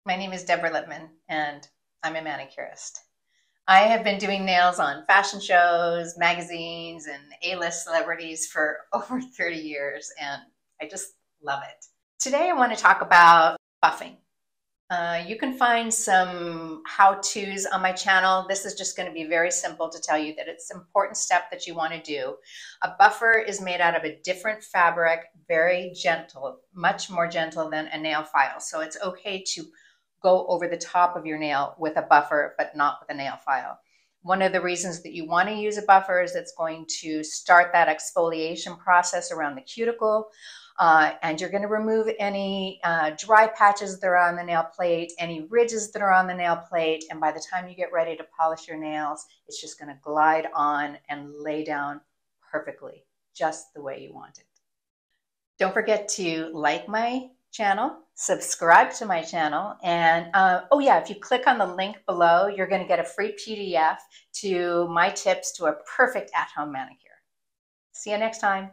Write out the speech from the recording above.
My name is Deborah Lippmann, and I'm a manicurist. I have been doing nails on fashion shows, magazines, and A-list celebrities for over 30 years, and I just love it. Today I want to talk about buffing. You can find some how-tos on my channel. This is just going to be very simple to tell you that it's an important step that you want to do. A buffer is made out of a different fabric, very gentle, much more gentle than a nail file. So it's okay to go over the top of your nail with a buffer, but not with a nail file. One of the reasons that you want to use a buffer is it's going to start that exfoliation process around the cuticle, and you're going to remove any dry patches that are on the nail plate, any ridges that are on the nail plate, and by the time you get ready to polish your nails, it's just going to glide on and lay down perfectly, just the way you want it. Don't forget to like my channel, subscribe to my channel, and oh yeah, if you click on the link below, you're going to get a free PDF to my tips to a perfect at-home manicure. See you next time.